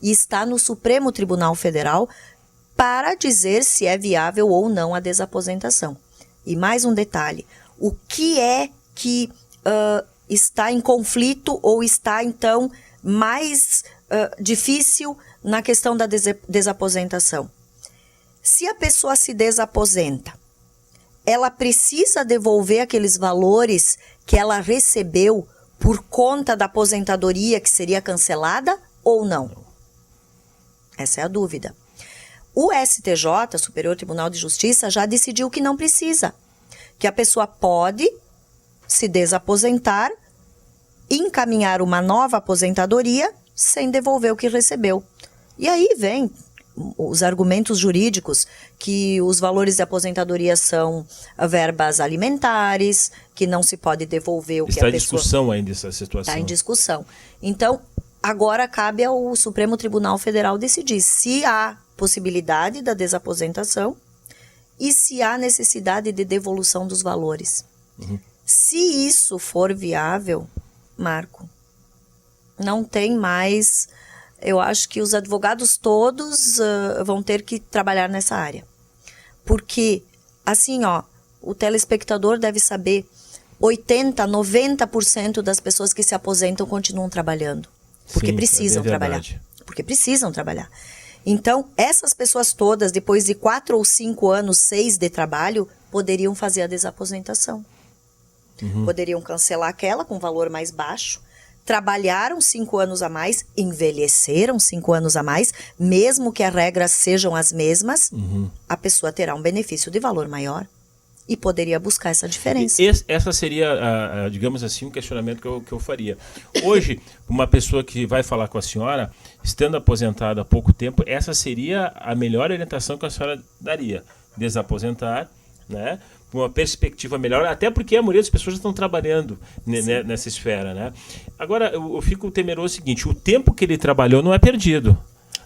e está no Supremo Tribunal Federal para dizer se é viável ou não a desaposentação. E mais um detalhe, o que é que está em conflito ou está, então, mais difícil na questão da desaposentação? Se a pessoa se desaposenta, ela precisa devolver aqueles valores que ela recebeu por conta da aposentadoria que seria cancelada ou não? Essa é a dúvida. O STJ, Superior Tribunal de Justiça, já decidiu que não precisa, que a pessoa pode se desaposentar, encaminhar uma nova aposentadoria sem devolver o que recebeu. E aí vem os argumentos jurídicos que os valores de aposentadoria são verbas alimentares, que não se pode devolver o que a pessoa... Está em discussão ainda essa situação. Está em discussão. Então, agora cabe ao Supremo Tribunal Federal decidir se há possibilidade da desaposentação e se há necessidade de devolução dos valores. Se isso for viável, Marco, não tem mais... Eu acho que os advogados todos vão ter que trabalhar nessa área. Porque, assim, o telespectador deve saber, 80%, 90% das pessoas que se aposentam continuam trabalhando. Porque precisam trabalhar. Porque precisam trabalhar. Então, essas pessoas todas, depois de 4 ou 5 anos, 6 de trabalho, poderiam fazer a desaposentação. Poderiam cancelar aquela com valor mais baixo, trabalharam 5 anos a mais, envelheceram 5 anos a mais, mesmo que as regras sejam as mesmas, a pessoa terá um benefício de valor maior e poderia buscar essa diferença. Essa seria, digamos assim, um questionamento que eu faria. Hoje, uma pessoa que vai falar com a senhora, estando aposentada há pouco tempo, essa seria a melhor orientação que a senhora daria. Desaposentar, né? Uma perspectiva melhor, até porque a maioria das pessoas já estão trabalhando nessa esfera, né? Agora, eu fico temeroso o seguinte, o tempo que ele trabalhou não é perdido.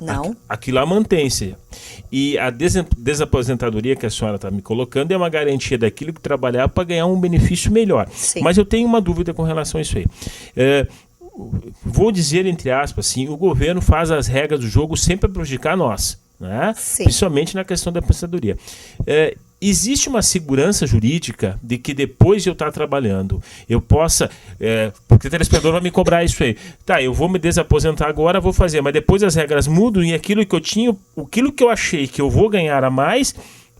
Não. Aquilo lá mantém-se. E a desaposentadoria que a senhora está me colocando é uma garantia daquilo que trabalhar para ganhar um benefício melhor. Sim. Mas eu tenho uma dúvida com relação a isso aí. Vou dizer, entre aspas, assim, o governo faz as regras do jogo sempre para prejudicar nós, né? Principalmente na questão da aposentadoria. Existe uma segurança jurídica de que depois de eu estar trabalhando, eu possa... porque o telespectador vai me cobrar isso aí. Tá, eu vou me desaposentar agora, vou fazer, mas depois as regras mudam e aquilo que eu tinha, aquilo que eu achei que eu vou ganhar a mais,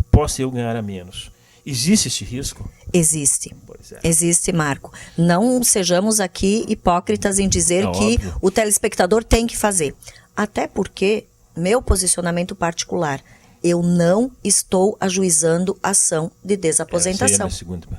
posso eu ganhar a menos. Existe esse risco? Existe. Existe, Marco. Não sejamos aqui hipócritas em dizer que o telespectador tem que fazer. Até porque, meu posicionamento particular... Eu não estou ajuizando ação de desaposentação.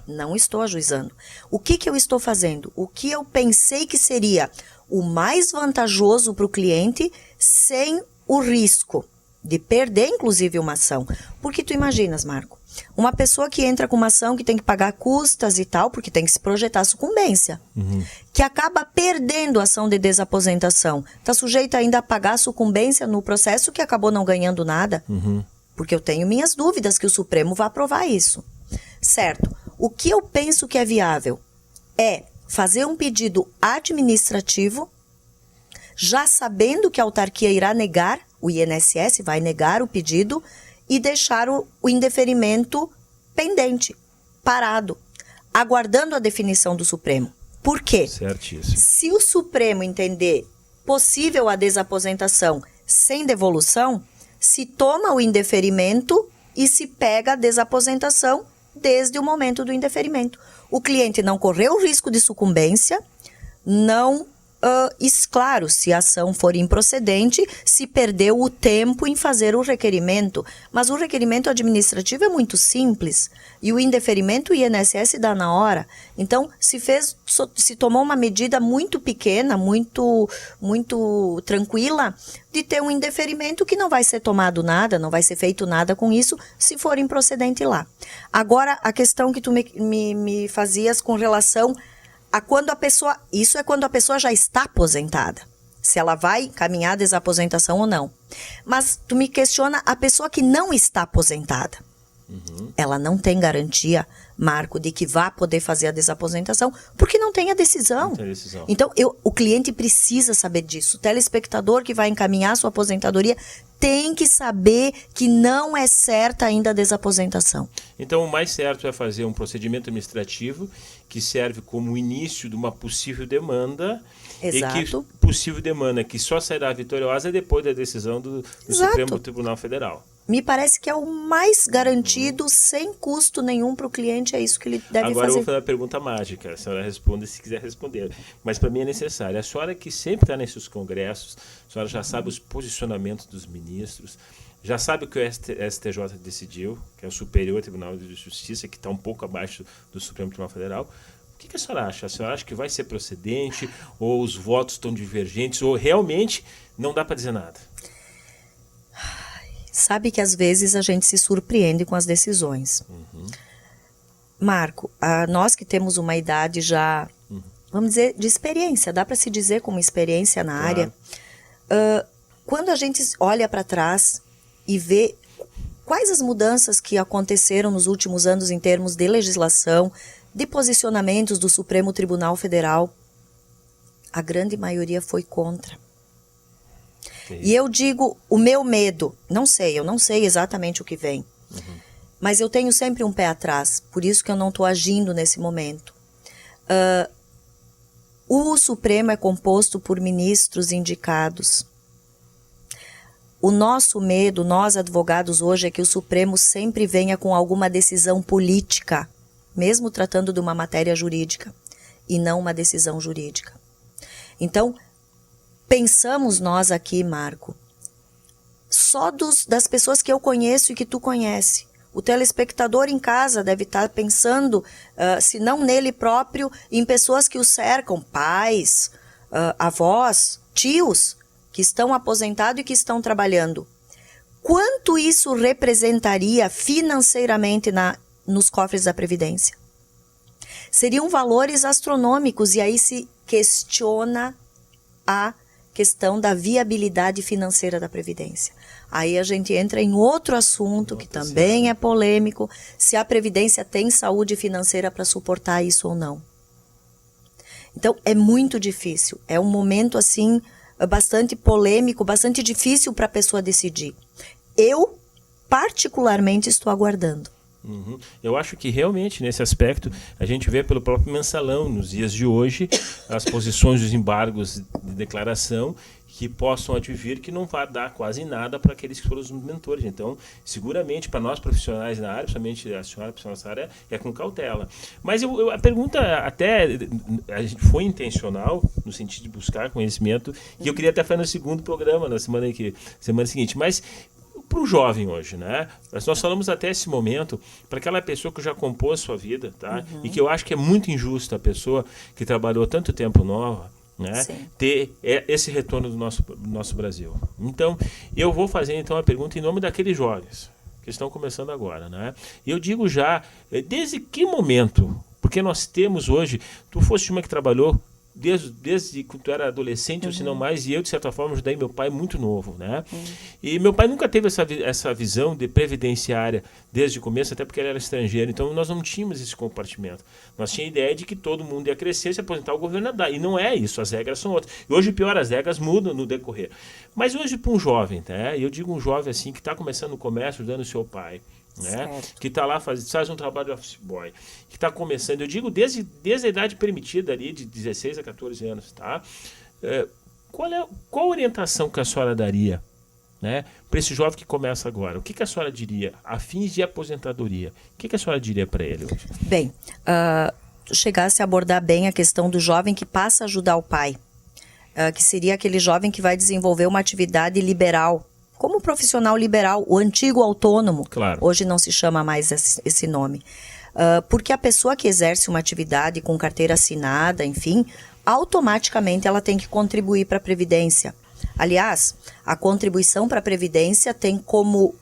Não estou ajuizando. O que eu estou fazendo? O que eu pensei que seria o mais vantajoso para o cliente sem o risco de perder, inclusive, uma ação. Porque tu imaginas, Marco, uma pessoa que entra com uma ação que tem que pagar custas e tal, porque tem que se projetar a sucumbência, que acaba perdendo a ação de desaposentação, está sujeita ainda a pagar a sucumbência no processo que acabou não ganhando nada. Porque eu tenho minhas dúvidas que o Supremo vai aprovar isso. Certo. O que eu penso que é viável é fazer um pedido administrativo, já sabendo que a autarquia irá negar, o INSS vai negar o pedido e deixar o indeferimento pendente, parado, aguardando a definição do Supremo. Por quê? Certíssimo. Se o Supremo entender possível a desaposentação sem devolução, se toma o indeferimento e se pega a desaposentação desde o momento do indeferimento. O cliente não correu o risco de sucumbência, não, claro, se a ação for improcedente, se perdeu o tempo em fazer o requerimento. Mas o requerimento administrativo é muito simples e o indeferimento o INSS dá na hora. Então, se tomou uma medida muito pequena, muito tranquila, de ter um indeferimento que não vai ser tomado nada, não vai ser feito nada com isso, se for improcedente lá. Agora, a questão que tu me fazias com relação a quando a pessoa... Isso é quando a pessoa já está aposentada. Se ela vai caminhar a desaposentação ou não. Mas tu me questiona a pessoa que não está aposentada. Ela não tem garantia, Marco, de que vá poder fazer a desaposentação, porque não tem a decisão. Não tem decisão. Então, o cliente precisa saber disso. O telespectador que vai encaminhar sua aposentadoria tem que saber que não é certa ainda a desaposentação. Então, o mais certo é fazer um procedimento administrativo que serve como início de uma possível demanda. Exato. E que possível demanda que só sairá vitoriosa depois da decisão do Supremo Tribunal Federal. Me parece que é o mais garantido, sem custo nenhum para o cliente, é isso que ele deve fazer. Agora eu vou fazer uma pergunta mágica, a senhora responde se quiser responder, mas para mim é necessário. A senhora que sempre está nesses congressos, a senhora já sabe os posicionamentos dos ministros, já sabe o que o STJ decidiu, que é o Superior Tribunal de Justiça, que está um pouco abaixo do Supremo Tribunal Federal. O que a senhora acha? A senhora acha que vai ser procedente, ou os votos estão divergentes, ou realmente não dá para dizer nada? Sabe que às vezes a gente se surpreende com as decisões. Marco, nós que temos uma idade já, vamos dizer, de experiência, dá para se dizer como experiência na área, quando a gente olha para trás e vê quais as mudanças que aconteceram nos últimos anos em termos de legislação, de posicionamentos do Supremo Tribunal Federal, a grande maioria foi contra. E eu digo, o meu medo, eu não sei exatamente o que vem, mas eu tenho sempre um pé atrás, por isso que eu não estou agindo nesse momento. O Supremo é composto por ministros indicados. O nosso medo, nós advogados hoje, é que o Supremo sempre venha com alguma decisão política, mesmo tratando de uma matéria jurídica, e não uma decisão jurídica. Então, pensamos nós aqui, Marco, só das pessoas que eu conheço e que tu conhece. O telespectador em casa deve estar pensando, se não nele próprio, em pessoas que o cercam, pais, avós, tios, que estão aposentados e que estão trabalhando. Quanto isso representaria financeiramente nos cofres da Previdência? Seriam valores astronômicos, e aí se questiona a questão da viabilidade financeira da Previdência. Aí a gente entra em outro assunto que também é polêmico, se a Previdência tem saúde financeira para suportar isso ou não. Então, é muito difícil. É um momento, assim, bastante polêmico, bastante difícil para a pessoa decidir. Eu, particularmente, estou aguardando. Eu acho que realmente nesse aspecto a gente vê pelo próprio mensalão nos dias de hoje as posições dos embargos de declaração que possam advir que não vai dar quase nada para aqueles que foram os mentores. Então, seguramente para nós profissionais na área, principalmente a senhora profissional nessa área, é com cautela. Mas a pergunta até foi intencional no sentido de buscar conhecimento, e eu queria até fazer no segundo programa na semana seguinte, mas para o jovem hoje, né? Nós falamos até esse momento para aquela pessoa que já compôs sua vida, tá? E que eu acho que é muito injusto a pessoa que trabalhou tanto tempo nova, né? Ter esse retorno do nosso Brasil. Então, eu vou fazer então a pergunta em nome daqueles jovens que estão começando agora, né? E eu digo já, desde que momento? Porque nós temos hoje, tu foste uma que trabalhou desde que tu era adolescente, ou se não mais, e eu, de certa forma, ajudei meu pai muito novo, né? E meu pai nunca teve essa visão de previdenciária desde o começo, até porque ele era estrangeiro, então nós não tínhamos esse compartimento. Nós tínhamos a ideia de que todo mundo ia crescer, se aposentar, o governo ia dar, e não é isso, as regras são outras. E hoje, pior, as regras mudam no decorrer. Mas hoje, para um jovem, tá? Eu digo um jovem assim, que está começando o comércio, ajudando o seu pai, né? Que está lá, faz um trabalho de office boy, que está começando, eu digo desde a idade permitida ali, de 16 a 14 anos, tá? Qual a orientação que a senhora daria, né, para esse jovem que começa agora? O que a senhora diria a fins de aposentadoria? O que a senhora diria para ele hoje? Bem, chegasse a abordar bem a questão do jovem que passa a ajudar o pai, que seria aquele jovem que vai desenvolver uma atividade liberal, como profissional liberal, o antigo autônomo. Claro. Hoje não se chama mais esse nome. Porque a pessoa que exerce uma atividade com carteira assinada, enfim, automaticamente ela tem que contribuir para a Previdência. Aliás, a contribuição para a Previdência tem como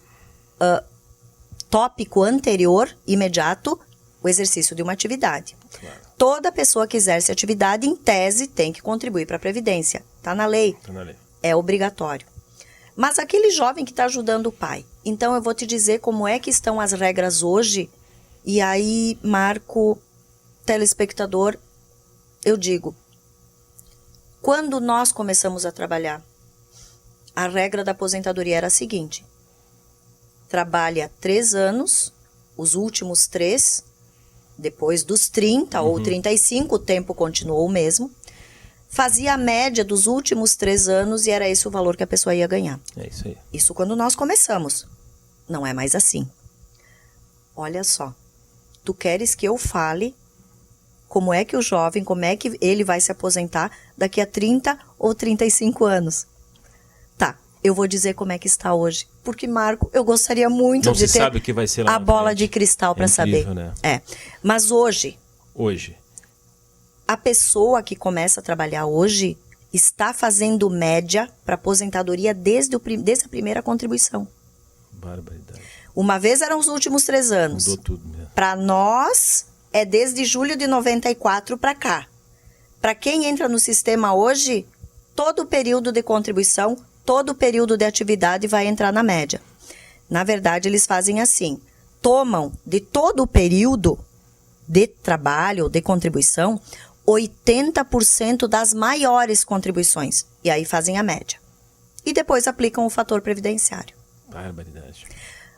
tópico anterior, imediato, o exercício de uma atividade. Claro. Toda pessoa que exerce atividade, em tese, tem que contribuir para a Previdência. Está na lei. Tá na lei. É obrigatório. Mas aquele jovem que está ajudando o pai. Então, eu vou te dizer como é que estão as regras hoje. E aí, Marco, telespectador, eu digo, quando nós começamos a trabalhar, a regra da aposentadoria era a seguinte: trabalha 3 anos, os últimos 3, depois dos 30 ou 35, o tempo continuou o mesmo. Fazia a média dos últimos 3 anos e era esse o valor que a pessoa ia ganhar. É isso aí. Isso quando nós começamos. Não é mais assim. Olha só, tu queres que eu fale como é que o jovem, como é que ele vai se aposentar daqui a 30 ou 35 anos? Tá, eu vou dizer como é que está hoje. Porque, Marco, eu gostaria muito não de se ter sabe o que vai ser lá a bola de cristal para saber. Né? Mas hoje, a pessoa que começa a trabalhar hoje está fazendo média para aposentadoria desde a primeira contribuição. Barbaridade. Uma vez eram os últimos 3 anos. Mudou tudo mesmo. Para nós, é desde julho de 94 para cá. Para quem entra no sistema hoje, todo o período de contribuição, todo o período de atividade vai entrar na média. Na verdade, eles fazem assim: tomam de todo o período de trabalho, de contribuição, 80% das maiores contribuições. E aí fazem a média. E depois aplicam o fator previdenciário. Barbaridade.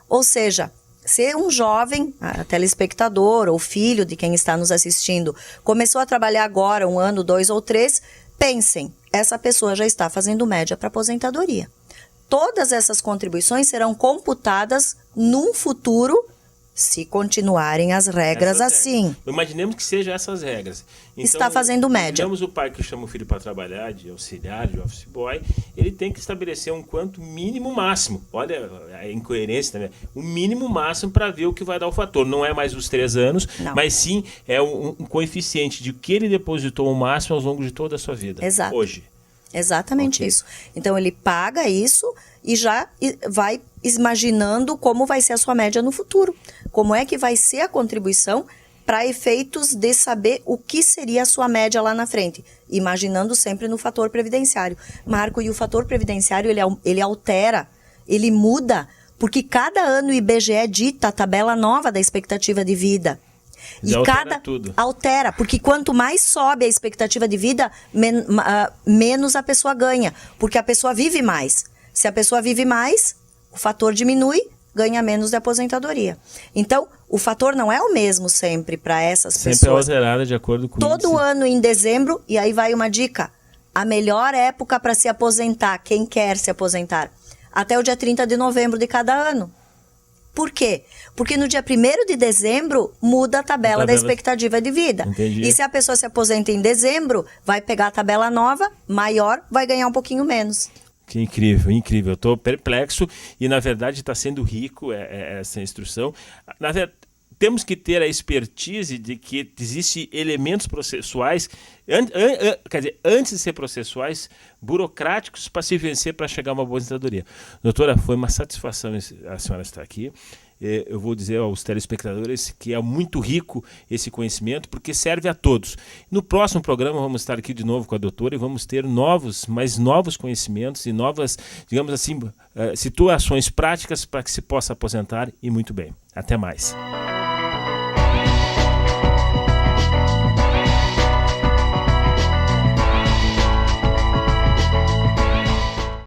Ou seja, se um jovem, telespectador ou filho de quem está nos assistindo, começou a trabalhar agora 1 ano, 2 ou 3, pensem, essa pessoa já está fazendo média para aposentadoria. Todas essas contribuições serão computadas num futuro, se continuarem as regras assim. Imaginemos que sejam essas regras. Então, está fazendo média. Digamos o pai que chama o filho para trabalhar, de auxiliar, de office boy, ele tem que estabelecer um quanto mínimo máximo. Olha a incoerência também. O mínimo máximo para ver o que vai dar o fator. Não é mais os 3 anos, mas sim é um coeficiente de que ele depositou o máximo ao longo de toda a sua vida. Exato. Hoje. Exatamente isso. Então, ele paga isso e já vai imaginando como vai ser a sua média no futuro. Como é que vai ser a contribuição para efeitos de saber o que seria a sua média lá na frente. Imaginando sempre no fator previdenciário. Marco, e o fator previdenciário, ele altera, ele muda, porque cada ano o IBGE dita a tabela nova da expectativa de vida. E altera, porque quanto mais sobe a expectativa de vida, menos a pessoa ganha, porque a pessoa vive mais. Se a pessoa vive mais, o fator diminui, ganha menos de aposentadoria. Então, o fator não é o mesmo sempre para essas pessoas. Sempre é alterada de acordo com todo índice. Ano em dezembro, e aí vai uma dica, a melhor época para se aposentar, quem quer se aposentar, até o dia 30 de novembro de cada ano. Por quê? Porque no dia 1º de dezembro muda a tabela da expectativa de vida. Entendi. E se a pessoa se aposenta em dezembro, vai pegar a tabela nova, maior, vai ganhar um pouquinho menos. Que incrível, incrível. Eu estou perplexo e, na verdade, está sendo rico essa instrução. Na verdade, temos que ter a expertise de que existem elementos processuais, quer dizer, antes de ser processuais, burocráticos para se vencer para chegar a uma aposentadoria. Doutora, foi uma satisfação a senhora estar aqui. Eu vou dizer aos telespectadores que é muito rico esse conhecimento, porque serve a todos. No próximo programa vamos estar aqui de novo com a doutora e vamos ter novos conhecimentos e novas, digamos assim, situações práticas para que se possa aposentar e muito bem. Até mais.